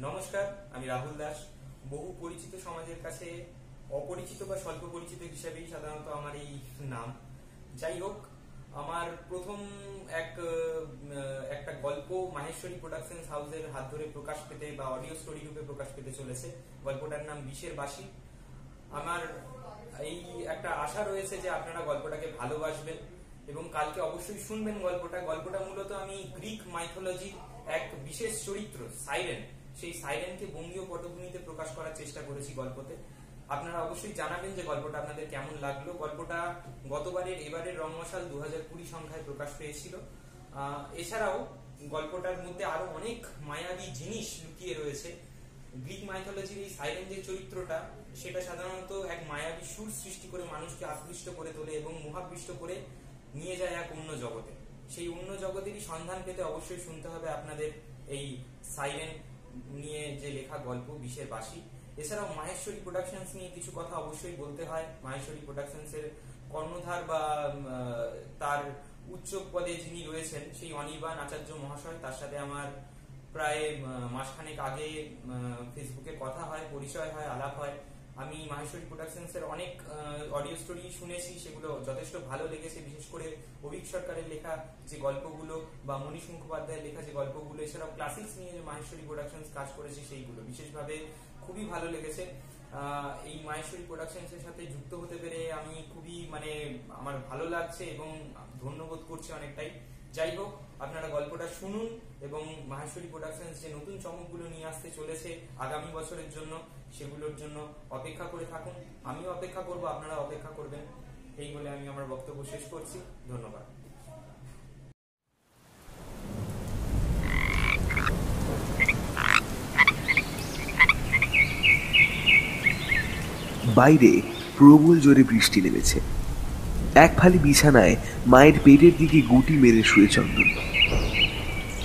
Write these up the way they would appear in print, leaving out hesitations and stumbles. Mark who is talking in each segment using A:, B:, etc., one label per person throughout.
A: নমস্কার, আমি রাহুল দাস। বহু পরিচিত সমাজের কাছে অপরিচিত বা স্বল্প পরিচিত হিসেবেই সাধারণত আমার এই নাম। যাই হোক, আমার প্রথম একটা গল্প মাহেশ্বরী প্রোডাকশন হাউসের হাত ধরে প্রকাশ পেতে বা অডিও স্টোরি রূপে প্রকাশ পেতে চলেছে। গল্পটার নাম বিষের বাসি। আমার এই একটা আশা রয়েছে যে আপনারা গল্পটাকে ভালোবাসবেন এবং কালকে অবশ্যই শুনবেন গল্পটা মূলত আমি গ্রিক মাইথোলজির এক বিশেষ চরিত্র সাইরেন, সেই সাইরেনকে বঙ্গীয় পটভূমিতে প্রকাশ করার চেষ্টা করেছি গল্পতে। আপনারা অবশ্যই জানাবেন যে গল্পটা আপনাদের কেমন লাগলো। গল্পটা এবারের রংমশাল 2020 সংখ্যায় প্রকাশ পেয়েছিল। এছাড়াও গল্পটার মধ্যে আরো অনেক মায়াবী জিনিস লুকিয়ে রয়েছে। গ্রিক মাইথোলজির এই সাইরেন যে চরিত্রটা, সেটা সাধারণত এক মায়াবী সুর সৃষ্টি করে মানুষকে আকৃষ্ট করে তোলে এবং মোহাবিষ্ট করে নিয়ে যায় এক অন্য জগতে। সেই অন্য জগতেরই সন্ধান পেতে অবশ্যই শুনতে হবে আপনাদের এই সাইরেন নিয়ে যে লেখা গল্প বিষের বাসি। এছাড়াও মাহেশ্বরী প্রোডাকশনস নিয়ে কিছু কথা অবশ্যই বলতে হয়। মাহেশ্বরী প্রোডাকশনস এর কর্ণধার বা তার উচ্চ পদে যিনি রয়েছেন সেই অনির্বাণ আচার্য মহাশয়, তার সাথে আমার প্রায় মাসখানেক আগে ফেসবুকে কথা হয়, পরিচয় হয়, আলাপ হয়। আমি মাহেশ্বরী প্রোডাকশনস এর অনেক অডিও স্টোরি শুনেছি, সেগুলো যথেষ্ট ভালো লেগেছে। বিশেষ করে অভিক সরকারের লেখা যে গল্পগুলো বা মনীষ মুখোপাধ্যায়ের লেখা যে গল্পগুলো, এছাড়াও ক্লাসিক্স নিয়ে যে মাহেশ্বরী প্রোডাকশনস কাজ করেছে সেইগুলো বিশেষভাবে খুবই ভালো লেগেছে। এই মাহেশ্বরী প্রোডাকশনস এর সাথে যুক্ত হতে পেরে আমি খুবই আমার ভালো লাগছে এবং ধন্যবোধ করছি অনেকটাই। যাই হোক, আপনারা গল্পটা শুনুন এবং মাহেশ্বরী প্রোডাকশনস যে নতুন চমকগুলো নিয়ে আসতে চলেছে আগামী বছরের জন্য, সেগুলোর জন্য অপেক্ষা করে থাকুন। আমিও অপেক্ষা করব, আপনারা অপেক্ষা করবেন। এই বলে আমি আমার বক্তব্য শেষ করছি। ধন্যবাদ।
B: বাইরে প্রবল জোরে বৃষ্টি নেমেছে। এক ফালি বিছানায় মায়ের পেটের দিকে গুটি মেরে শুয়ে চন্দন।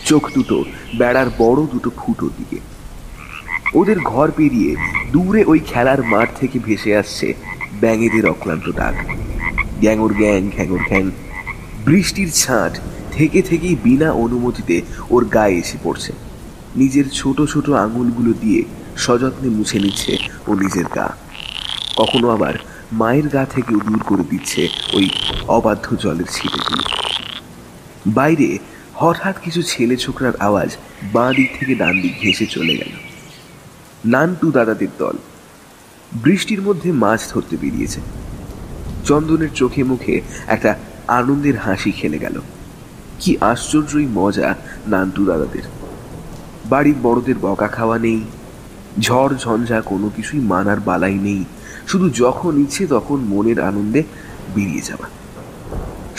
B: চোখ দুটো বেড়ার বড় দুটো ফুটোর দিকে। ওদের ঘর পেরিয়ে দূরে ওই খেলার মাঠ থেকে ভেসে আসছে ব্যাঙেদের অক্লান্ত ডাক। গ্যাঙর গ্যাং ঘ্যাঙর ঘ্যাং। বৃষ্টির ছাঁট থেকে থেকেই বিনা অনুমতিতে ওর গায়ে এসে পড়ছে। নিজের ছোট ছোট আঙুলগুলো দিয়ে সযত্নে মুছে নিচ্ছে ও নিজের গা। কখনো আবার মায়ের গা থেকেও দূর করে দিচ্ছে ওই অবাধ্য জলের ছিটেগুলো। বাইরে হঠাৎ কিছু ছেলে ছোকরার আওয়াজ বাঁ দিক থেকে ডান দিক ঘেঁষে চলে গেল। নান্টু দাদাদের দল বৃষ্টির মধ্যে মাছ ধরতে বেরিয়েছে। চন্দনের চোখে মুখে একটা আনন্দের হাসি খেলে গেল। কি আশ্চর্যই মজা নান্টু দাদাদের। বাড়ির বড়দের বকা খাওয়া নেই, ঝড় ঝঞ্ঝা কোনো কিছুই মানার বালাই নেই। শুধু যখন ইচ্ছে তখন মনের আনন্দে বেরিয়ে যাওয়া।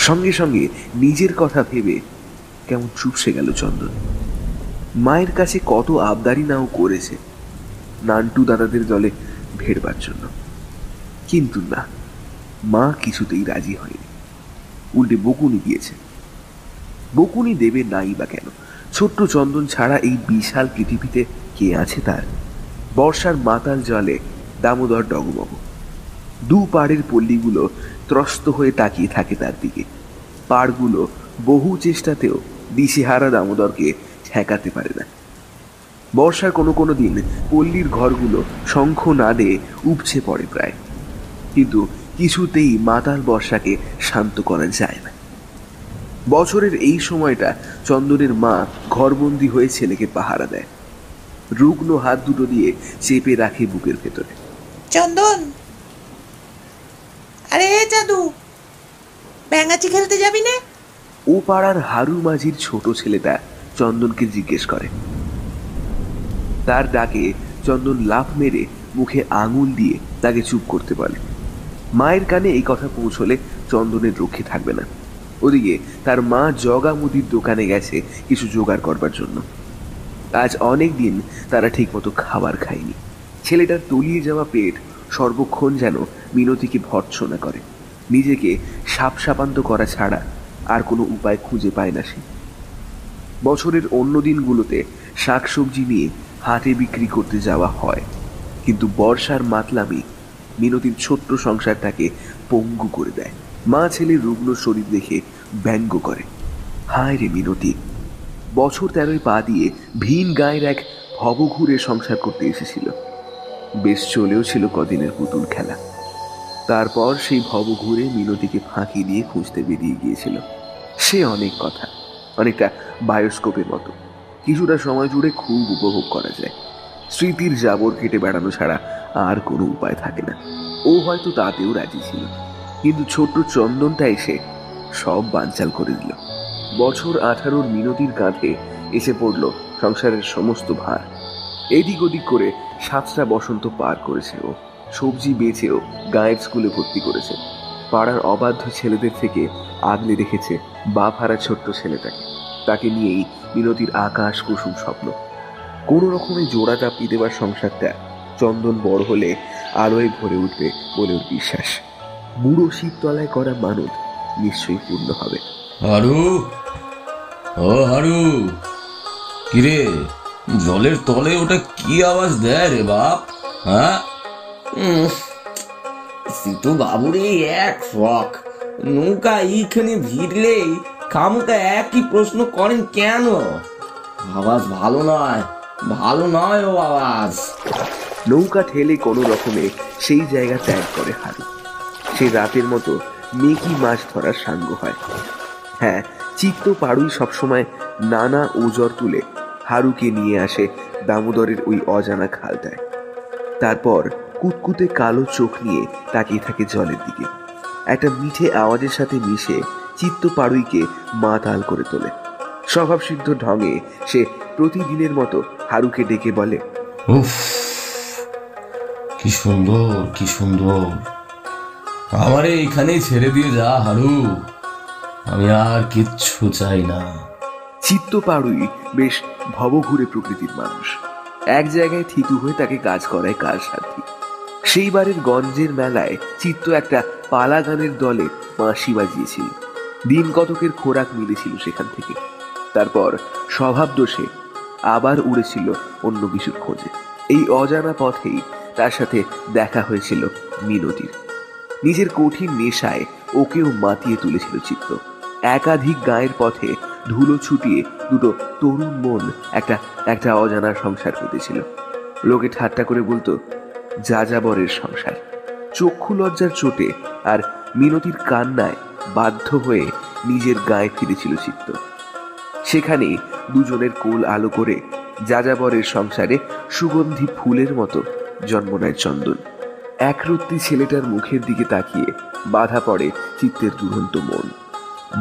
B: সঙ্গে সঙ্গে নিজের কথা ভেবে কেমন চুপসে গেল চন্দন। মায়ের কাছে কত আবদারি নাও করেছে নান্টু দাদাদের দলে ভেড়বার জন্য, কিন্তু না, মা কিছুতেই রাজি হয়নি। উল্টে বকুনি দিয়েছে। বকুনি দেবে নাই বা কেন? ছোট্ট চন্দন ছাড়া এই বিশাল পৃথিবীতে কে আছে তার? বর্ষার মাতাল জলে দামোদর ডগমগ। দু পাড়ের পল্লীগুলো ত্রস্ত হয়ে তাকিয়ে থাকে তার দিকে। পাড়গুলো বহু চেষ্টাতেও দিশেহারা দামোদরকে ঠেকাতে পারে না। বর্ষার কোনো কোনো দিন পল্লীর ঘরগুলো শঙ্খ নাদে উপচে পড়ে প্রায়, কিন্তু কিছুতেই মাতাল বর্ষাকে শান্ত করা যায় না। বছরের এই সময়টা চন্দনের মা ঘরবন্দি হয়ে ছেলেকে পাহারা দেয়। রুগ্ন হাত দুটো দিয়ে চেপে রাখে বুকের ভেতরে।
C: চন্দন, আরে জাদু, ব্যাঙাচি খেলতে যাবি না?
B: ও পাড়ার হারু মাঝির ছোট ছেলেটা চন্দনকে জিজ্ঞেস করে। তার ডাকে চন্দন লাফ মেরে মুখে আঙুল দিয়ে তাকে চুপ করতে বলে। মায়ের কানে এই কথা পৌঁছলে চন্দনের রক্ষে থাকবে না। ওদিকে তার মা জগা মুদির দোকানে গেছে কিছু জোগাড় করবার জন্য। আজ অনেক দিন তারা ঠিকমতো খাবার খায়নি। ছেলেটার তলিয়ে যাওয়া পেট সর্বক্ষণ যেন মিনতিকে ভর্ৎসনা করে। নিজেকে সাপসাপান্ত করা ছাড়া আর কোনো উপায় খুঁজে পায় না সে। বছরের অন্য দিনগুলোতে শাকসবজি নিয়ে হাটে বিক্রি করতে যাওয়া হয়, কিন্তু বর্ষার মাতলামি মিনতির ছোট্ট সংসারটাকে পঙ্গু করে দেয়। মা ছেলের রুগ্ন শরীর দেখে ব্যঙ্গ করে। হায় রে মিনতি, বছর 13 পা দিয়ে ভিন গায়ের এক ভব ঘুরে সংসার করতে এসেছিল। বেশ চলেও ছিল কদিনের পুতুল খেলা। তারপর সেই ভব ঘুরে মিনতিকে ফাঁকি দিয়ে খুঁজতে বেরিয়ে গিয়েছিল। সে অনেক কথা, অনেকটা বায়োস্কোপের মতো, কিছুটা সময় জুড়ে খুব উপভোগ করা যায়। স্মৃতির জাবর কেটে বেড়ানো ছাড়া আর কোনো উপায় থাকে না। ও হয়তো তাতেও রাজি ছিল, কিন্তু ছোট্ট চন্দনটা এসে সব বানচাল করে দিল। বছর 18 মিনতির কাঁধে এসে পড়ল সংসারের সমস্ত ভার। এদিক ওদিক করে 7টা বসন্ত পার করেছে ও। সবজি বেচেও গায়ের স্কুলে ভর্তি করেছে। পাড়ার অবাধ্য ছেলেদের থেকে আগলে রেখেছে বাপ হারা ছোট্ট ছেলেটাকে। তাকে নিয়েই মিনতির আকাশ কুসুম স্বপ্ন। কোনো রকমে জোড়া চাপিয়ে দেওয়ার সংসারটা চন্দন বড় হলে আলোয় ভরে উঠবে বলে ওর বিশ্বাস। বুড়ো শীততলায় করা মানত নিশ্চয়ই পূর্ণ হবে।
D: হারু, ও হারু, কিরে জলের তলে ওটা কি আওয়াজ দেয় রে বাপ? হ্যাঁ,
E: সিতু বাবুরে এক শখ, নৌকা এইখানে ভিড়লেই খামুকা একই প্রশ্ন করেন কেন? আওয়াজ ভালো নয়, ভালো নয় ও আওয়াজ।
B: নৌকা ঠেলে কোনো রকমে সেই জায়গা ত্যাগ করে হারু। সে রাতের মতো মেকি মাছ ধরার সাঙ্গ হয়। হ্যাঁ, চিত্ত পাড়ুই সবসময় নানা ওজর তুলে হারুকে নিয়ে আসে দামোদরের ওই অজানা খালটায়। তারপর কুতকুতে কালো চোখ নিয়ে তাকিয়ে থাকে জলের দিকে। একটা মিঠে আওয়াজের সাথে মিশে চিত্ত পাড়ুইকে মাতাল করে তোলে। স্বভাবসিদ্ধ ঢঙে সে প্রতিদিনের মতো হারুকে ডেকে বলে,
D: উফ, কি সুন্দর, কি সুন্দর। আমারে এখানেই ছেড়ে দিয়ে যা হারু, আমি আর কিচ্ছু চাই না।
B: চিত্ত পাড়ুই বেশ ভবঘুরে প্রকৃতির মানুষ। এক জায়গায় থিতু হয়ে তাকে কাজ করায় কার সাথী। সেইবারের গঞ্জের মেলায় চিত্ত একটা পালা গানের দলে বাঁশি বাজিয়েছিল। দিন কতকের খোরাক মিলেছিল সেখান থেকে। তারপর স্বভাব দোষে আবার উড়েছিল অন্য কিছুর খোঁজে। এই অজানা পথেই তার সাথে দেখা হয়েছিল মিনতির। নিজের কঠিন নেশায় ওকেও মাতিয়ে তুলেছিল চিত্ত। একাধিক গায়ের পথে ধুলো ছুটিয়ে দুটো তরুণ মন একটা অজানা সংসার পেতেছিল। লোকে ঠাট্টা করে বলতো যাযাবরের সংসার। চক্ষু লজ্জার চোটে আর মিনতির কান্নায় বাধ্য হয়ে নিজের গায়ে ফিরেছিল চিত্ত। সেখানে দুজনের কোল আলো করে যাযাবরের সংসারে সুগন্ধি ফুলের মতো জন্ম নেয় চন্দন। একরত্তি ছেলেটার মুখের দিকে তাকিয়ে বাধা পড়ে চিত্তের দুরন্ত মন।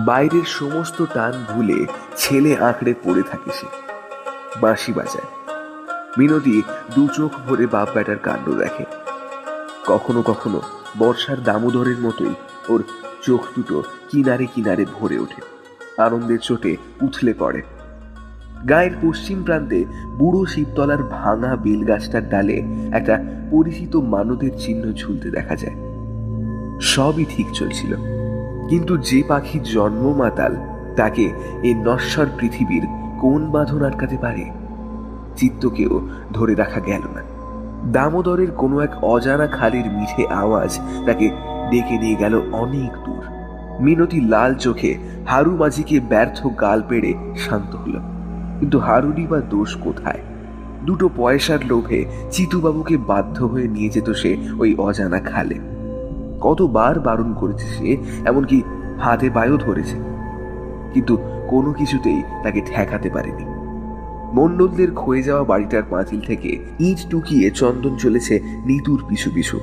B: বাইরের সমস্ত টান ভুলে ছেলে আঁকড়ে পড়ে থাকে সে। বাঁশি বাজায়। মিনতি দু চোখ ভরে বাপ বেটার কাণ্ড দেখে। কখনো কখনো বর্ষার দামোদরের মতোই ওর চোখ দুটো কিনারে কিনারে ভরে ওঠে। আনন্দের চোটে উথলে পড়ে। গায়ের পশ্চিম প্রান্তে বুড়ো শিবতলার ভাঙা বেলগাছটার ডালে একটা পরিচিত মানদের চিহ্ন ঝুলতে দেখা যায়। সবই ঠিক চলছিল, কিন্তু যে পাখির জন্ম মাতাল তাকে এই নশ্বর পৃথিবীর কোন বাঁধন আটকাতে পারে? চিত্তকেও ধরে রাখা গেল না। দামোদরের কোনো এক অজানা খালির মিঠে আওয়াজ তাকে ডেকে নিয়ে গেল অনেক দূর। মিনতি লাল চোখে হারু মাঝিকে ব্যর্থ গাল পেড়ে শান্ত হল। কিন্তু হারুরই বা দোষ কোথায়? দুটো পয়সার লোভে চিতুবাবুকে বাধ্য হয়ে নিয়ে যেত সে ওই অজানা খালে। কতবার বারণ করেছে সে, এমনকি হাতে পায়েও ধরেছে, কিন্তু কোনো কিছুতেই তাকে ঠেকাতে পারেনি। মণ্ডলদের ক্ষয়ে যাওয়া বাড়িটার পাঁচিল থেকে ইট টুকিয়ে চন্দন চলেছে নিতুর পিছু পিছু।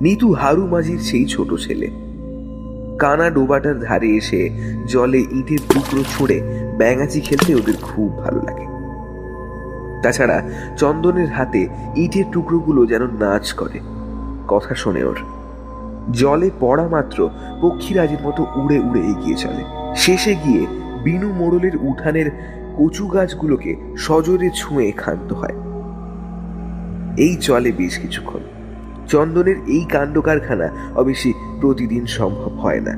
B: নিতু হারু মাঝির সেই ছোট ছেলে। কানা ডোবাটার ধারে এসে জলে ইটের টুকরো ছুঁড়ে ব্যাঙাচি খেলতে ওদের খুব ভালো লাগে। তাছাড়া চন্দনের হাতে ইটের টুকরোগুলো যেন নাচ করে, কথা শোনে ওর। জলে পড়া মাত্র পক্ষীরাজের মতো উড়ে উড়ে এগিয়ে চলে। শেষে গিয়ে বিনু মোড়লের উঠানের কচু গাছগুলোকে সজোরে ছুঁয়ে ক্ষান্ত হয়। এই চলে বেশ কিছুক্ষণ। চন্দনের এই কাণ্ড কারখানা অবশ্যই প্রতিদিন সম্ভব হয় না।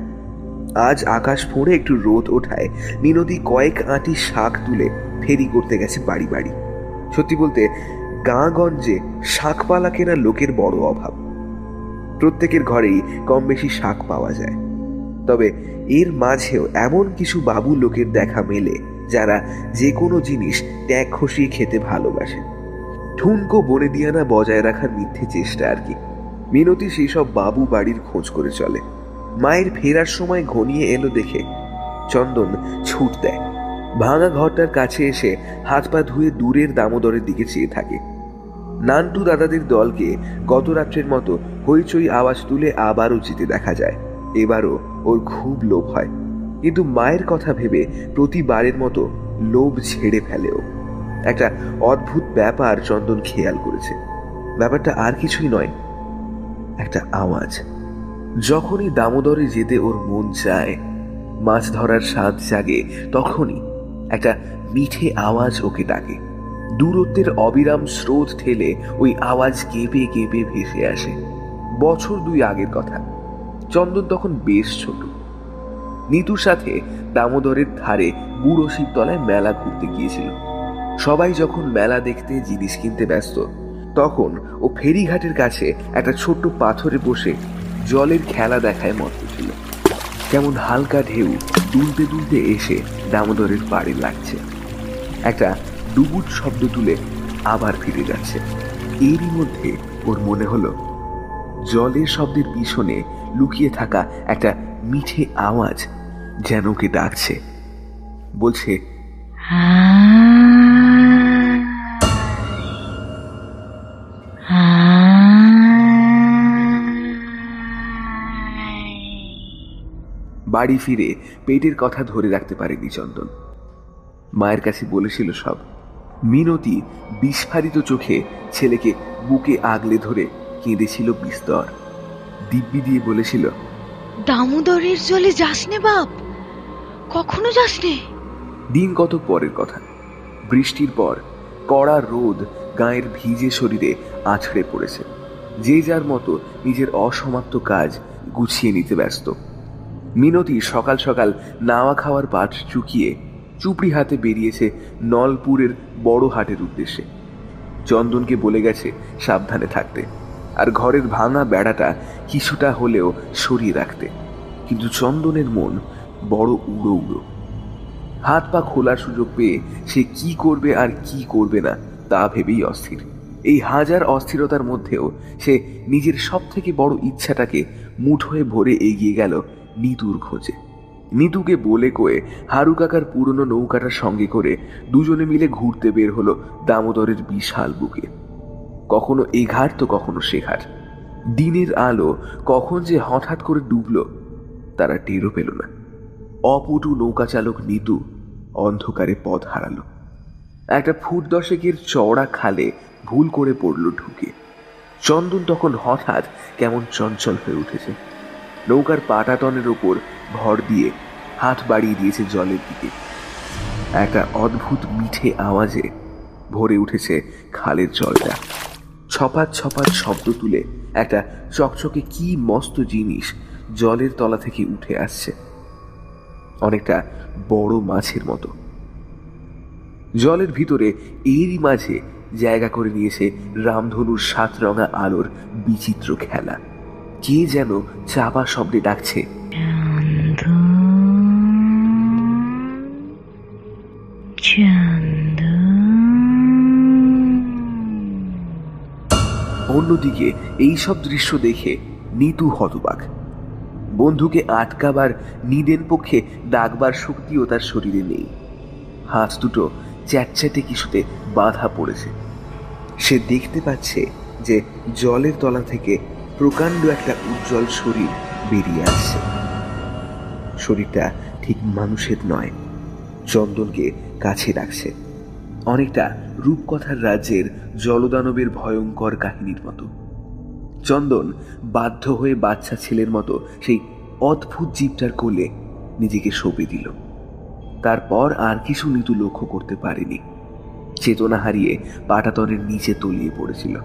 B: আজ আকাশ ফোঁড়ে একটু রোদ ওঠায় মিনতি কয়েক আঁটি শাক তুলে ফেরি করতে গেছে বাড়ি বাড়ি। সত্যি বলতে গাঁগঞ্জে শাকপালা কেনা লোকের বড় অভাব। প্রত্যেকের ঘরেই কম বেশি শাক পাওয়া যায়। তবে এর মাঝেও এমন কিছু বাবু লোকের দেখা মেলে যারা যে কোনো জিনিস ত্যাগ খসিয়ে খেতে ভালোবাসে। ঠুনকো বনেদিয়ানা বজায় রাখার মিথ্যে চেষ্টা আর কি। মিনতি সেই সব বাবু বাড়ির খোঁজ করে চলে। মায়ের ফেরার সময় ঘনিয়ে এলো দেখে চন্দন ছুট দেয়। ভাঙা ঘরটার কাছে এসে হাত পা ধুয়ে দূরের দামোদরের দিকে চেয়ে থাকে। নান্টু দাদাদের দলকে গত রাত্রের মতো হইচই আওয়াজ তুলে আবারও যেতে দেখা যায়। এবারও ওর খুব লোভ হয়, কিন্তু মায়ের কথা ভেবে প্রতিবারের মতো লোভ ছেড়ে ফেলেও। একটা অদ্ভুত ব্যাপার চন্দন খেয়াল করেছে। ব্যাপারটা আর কিছুই নয়, একটা আওয়াজ। যখনই দামোদরে যেতে ওর মন চায়, মাছ ধরার স্বাদ জাগে, তখনই একটা মিঠে আওয়াজ ওকে ডাকে। দূরত্বের অবিরাম স্রোত ঠেলে ওই আওয়াজ কেঁপে কেঁপে ভেসে আসে। বছর 2 আগের কথা। চন্দন তখন বেশ ছোট। নিতুর সাথে দামোদরের ধারে বুড়ো শিবতলায় মেলা ঘুরতে গিয়েছিল। সবাই যখন মেলা দেখতে জিনিস কিনতে ব্যস্ত, তখন ও ফেরিঘাটের কাছে একটা ছোট্ট পাথরে বসে জলের খেলা দেখায় মত্ত ছিল। কেমন হালকা ঢেউ দুলতে দুলতে এসে দামোদরের পাড়ে লাগছে। একটা ডুবুট শব্দ তুলে আবার ফিরে যাচ্ছে। এরই মধ্যে ওর মনে হলো জলের শব্দের পিছনে লুকিয়ে থাকা একটা মিঠে আওয়াজ যেন ওকে ডাকছে, বলছে, বাড়ি ফিরে পেটের কথা ধরে রাখতে পারেনি চন্দন। মায়ের কাছে বলেছিল সব। মিনতি বিস্ফারিত চোখে ছেলেকে বুকে আগলে ধরে কেঁদেছিল বিস্তর। দিব্যি দিয়ে বলেছিল,
F: দামোদরের জলে যাস নে বাপ, কখনো যাস নে।
B: দিন কত পরের কথা। বৃষ্টির পর কড়া রোদ গায়ের ভিজে শরীরে আছড়ে পড়েছে। যে যার মতো নিজের অসমাপ্ত কাজ গুছিয়ে নিতে ব্যস্ত। মিনতি সকাল সকাল নাওয়া খাওয়ার পাট চুকিয়ে চুপড়ি হাতে বেরিয়েছে নলপুরের বড় হাটের উদ্দেশ্যে। চন্দনকে বলে গেছে সাবধানে থাকতে, আর ঘরের ভাঙা বেড়াটা কিছুটা হলেও সরিয়ে রাখতে। কিন্তু চন্দনের মন বড় উড়ো উড়ো। হাত পা খোলার সুযোগ পেয়ে সে কি করবে আর কি করবে না তা ভেবেই অস্থির। এই হাজার অস্থিরতার মধ্যেও সে নিজের সব থেকে বড় ইচ্ছাটাকে মুঠোয় ভরে এগিয়ে গেল নিতুর খোঁজে। নিতুকে বলে কয়ে হারু কাকার পুরনো নৌকাটার সঙ্গে করে দুজনে মিলে ঘুরতে বের হলো দামোদরের বিশাল বুকে। কখনো এ ঘাট তো কখনো সে ঘাট। দিনের আলো কখন যে হঠাৎ করে ডুবল তারা টেরও পেল না। অপটু নৌকা চালক নিতু অন্ধকারে পথ হারালো। একটা ফুট 10 চওড়া খালে ভুল করে পড়ল ঢুকে। চন্দন তখন হঠাৎ কেমন চঞ্চল হয়ে উঠেছে। নৌকার পাটাতনের ওপর ভর দিয়ে হাত বাড়িয়ে দিয়েছে জলের দিকে। একটা অদ্ভুত মিঠে আওয়াজে ভরে উঠেছে খালের জলটা। ছপাত ছপাত শব্দ তুলে একটা চকচকে কি মস্ত জিনিস জলের তলা থেকে উঠে আসছে, অনেকটা বড় মাছের মতো। জলের ভিতরে এরই মাঝে জায়গা করে নিয়েছে রামধনুর 7 রঙা আলোর বিচিত্র খেলা। কে যেন চাপা শব্দে ডাকছে, অন্যদিকে এইসব দৃশ্য দেখে নিতু হতবাক। বন্ধুকে আটকাবার নিদেন পক্ষে ডাকবার শক্তিও তার শরীরে নেই। হাত দুটো চ্যাটচ্যাটে কিছুতে বাঁধা পড়েছে। সে দেখতে পাচ্ছে যে জলের তলা থেকে প্রকাণ্ড একটা উজ্জ্বল শরীর বেরিয়ে আসছে। শরীরটা ঠিক মানুষের নয়, চন্দনকে কাছে রাখছে, অনেকটা রূপকথার রাজ্যের জলদানবের ভয়ঙ্কর কাহিনীর মতো। চন্দন বাধ্য হয়ে বাচ্চা ছেলের মতো সেই অদ্ভুত জীবটার কোলে নিজেকে সঁপে দিল। তারপর আর কিছু নিতু লক্ষ্য করতে পারেনি। চেতনা হারিয়ে পাটাতনের নিচে তলিয়ে পড়েছিল।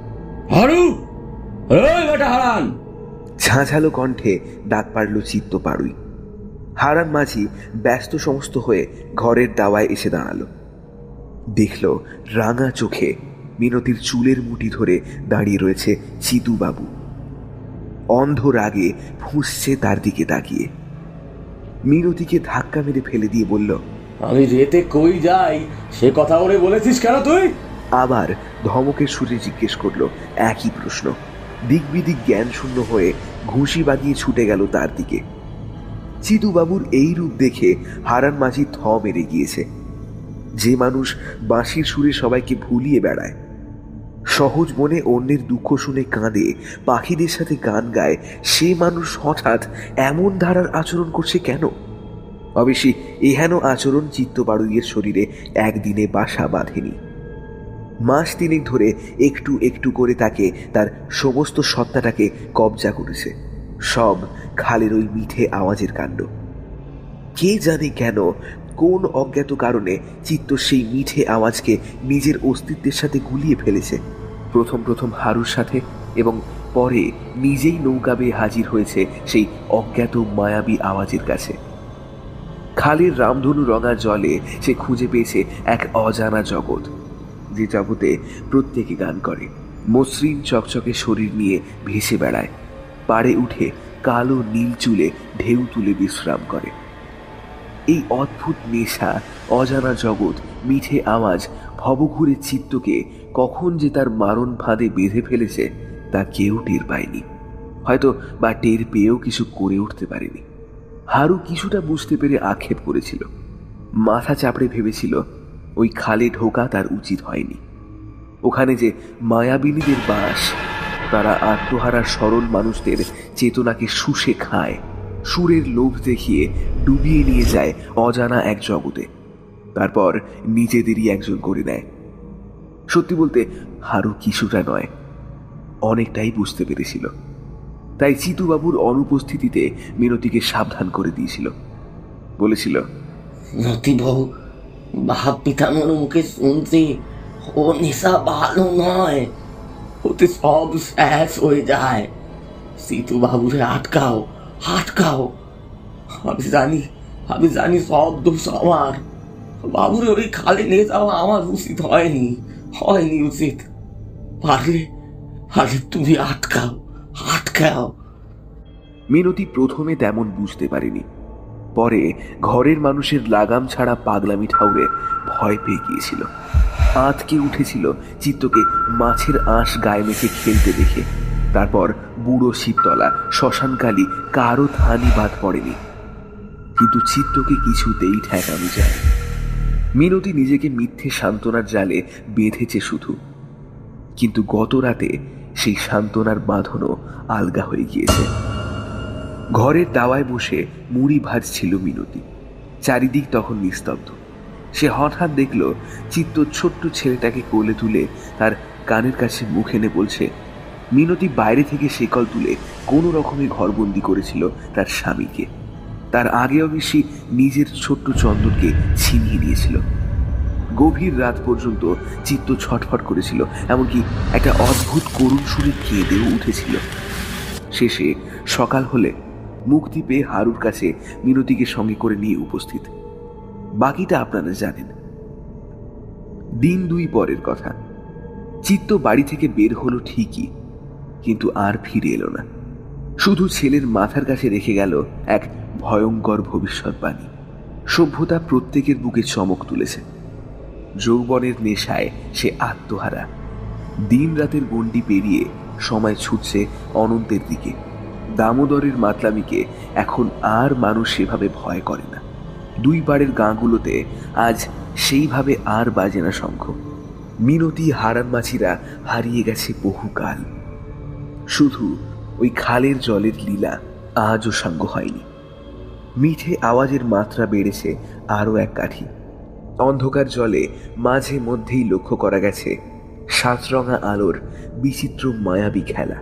B: ঝাঁঝালো কণ্ঠে ডাক পারল চিত্ত পাড়ুই। হারান মাঝি ব্যস্ত সমস্ত হয়ে ঘরের দাওয়ায় এসে দাঁড়ালো। দেখল রাঙা চোখে মিনতির চুলের মুঠি ধরে দাঁড়িয়ে রয়েছে চিতুবাবু। অন্ধ রাগে ফুঁসছে তার দিকে তাকিয়ে। মিনতিকে ধাক্কা মেরে ফেলে দিয়ে বলল,
E: আমি রেতে কই যাই সে কথা ওরে বলেছিস কেন তুই?
B: আবার ধমকের সুরে জিজ্ঞেস করলো একই প্রশ্ন। দিক বিদিক জ্ঞান শূন্য হয়ে ঘুষি বাগিয়ে ছুটে গেল তার দিকে। চিতুবাবুর এই রূপ দেখে হারান মাঝি থ মেরে গিয়েছে। যে মানুষ বাঁশির সুরে সবাইকে ভুলিয়ে বেড়ায়, সহজ মনে অন্যের দুঃখ শুনে কাঁদে, পাখিদের সাথে গান গায়, সে মানুষ হঠাৎ এমন ধারার আচরণ করছে কেন? অবশ্যই এহেন আচরণ চিত্তবাড়ুইয়ের শরীরে একদিনে বাসা বাঁধেনি। মাস তিনেক ধরে একটু একটু করে তাকে তার সমস্ত সত্তাটাকে কবজা করেছে। সব খালের ওই মিঠে আওয়াজের কাণ্ড। কে জানে কেন, কোন অজ্ঞাত কারণে চিত্ত সেই মিঠে আওয়াজকে নিজের অস্তিত্বের সাথে গুলিয়ে ফেলেছে। প্রথম প্রথম হারুর সাথে, এবং পরে নিজেই নৌকা বেয়ে হাজির হয়েছে সেই অজ্ঞাত মায়াবী আওয়াজের কাছে। খালের রামধনু রঙা জলে সে খুঁজে পেয়েছে এক অজানা জগৎ, যে জগতে প্রত্যেকে গান করে, মসৃণ চকচকে শরীর নিয়ে ভেসে বেড়ায়, পাড়ে উঠে কালো নীল চুলে ঢেউ তুলে বিশ্রাম করে। এই অদ্ভুত নেশা, অজানা জগৎ, মিঠে আওয়াজ ভবঘুরে চিত্তকে কখন যে তার মারণ ফাঁদে বেঁধে ফেলেছে তা কেউ টের পায়নি, হয়তো বা টের পেয়েও কিছু করে উঠতে পারেনি। হারু কিছুটা বুঝতে পেরে আক্ষেপ করেছিল, মাথা চাপড়ে ভেবেছিল ওই খালে ঢোকা তার উচিত হয়নি। ওখানে যে মায়াবিনীদের বাস, তারা আত্মহারা সরল মানুষদের চেতনাকে শুষে খায়, সুরের লোভ দেখিয়ে ডুবিয়ে নিয়ে যায় অজানা এক জগতে, তারপর নিজেদেরই একজন করে নেয়। সত্যি বলতে হারু কিছুটা নয়, অনেকটাই বুঝতে পেরেছিল। তাই চিতুবাবুর অনুপস্থিতিতে মিনতিকে সাবধান করে দিয়েছিল। বলেছিল,
E: নতি বউ, বাপ পিতানোর মুখে শুনছি ও নেশা ভালো নয়, ওতে সব শেষ হয়ে যায়। সীতু বাবুরে আটকাও, আটকাও। আমি জানি সব দোষ আমার। বাবুরে ওই খালে নিয়ে যাওয়া আমার উচিত হয়নি উচিত। পারলে তুমি আটকাও, আটকাও।
B: মিনতি প্রথমে তেমন বুঝতে পারেনি, পরে ঘরের মানুষের লাগাম ছাড়া পাগলামি ঠাউরে ভয় পেয়ে গিয়েছিল। আঁতকে উঠেছিল চিত্তকে মাছের আঁশ গায়ে মেখে খেলতে দেখে। তারপর বুড়ো শিবতলা, শ্মশানকালী, কারো থানি বাদ পড়েনি, কিন্তু চিত্তকে কিছুতেই ঠেকানো যায়। মিনতি নিজেকে মিথ্যে সান্ত্বনার জালে বেঁধেছে শুধু, কিন্তু গত রাতে সেই সান্ত্বনার বাঁধনও আলগা হয়ে গিয়েছে। ঘরের দাওয়ায় বসে মুড়ি ভাজছিল মিনতি। চারিদিক তখন নিস্তব্ধ। সে হঠাৎ দেখল চিত্ত ছোট্ট ছেলেটাকে কোলে তুলে তার কানের কাছে মুখ এনে বলছে। মিনতি বাইরে থেকে শেকল তুলে কোনো রকমে ঘরবন্দি করেছিল তার স্বামীকে। তার আগে অবশ্যই নিজের ছোট্ট চন্দনকে ছিনিয়ে নিয়েছিল। গভীর রাত পর্যন্ত চিত্ত ছটফট করেছিল, এমনকি একটা অদ্ভুত করুণ সুরে কেঁদেও উঠেছিল। শেষে সকাল হলে মুক্তি পেয়ে হারুর কাছে মিনতিকে সঙ্গে করে নিয়ে উপস্থিত। বাকিটা আপনারা জানেন। দিন দুই পরের কথা। চিত্ত বাড়ি থেকে বের হলো ঠিকই, কিন্তু আর ফিরে এলো না। শুধু ছেলের মাথার কাছে রেখে গেল এক ভয়ঙ্কর ভবিষ্যৎবাণী। সভ্যতা প্রত্যেকের বুকে চমক তুলেছে। যৌবনের নেশায় সে আত্মহারা। দিন রাতের গণ্ডি পেরিয়ে সময় ছুটছে অনন্তের দিকে। দামোদরের মাতলামিকে এখন আর মানুষ সেভাবে ভয় করে না। দুই পাড়ের গাঁগুলোতে আজ সেইভাবে আর বাজে না শঙ্খ। মিনতি, হারান মাছিরা হারিয়ে গেছে বহুকাল। শুধু ওই খালের জলের লীলা আজও সাঙ্গ হয়নি। মিঠে আওয়াজের মাত্রা বেড়েছে আরও এক কাঠি। অন্ধকার জলে মাঝে মধ্যেই লক্ষ্য করা গেছে সাতরঙা আলোর বিচিত্র মায়াবী খেলা।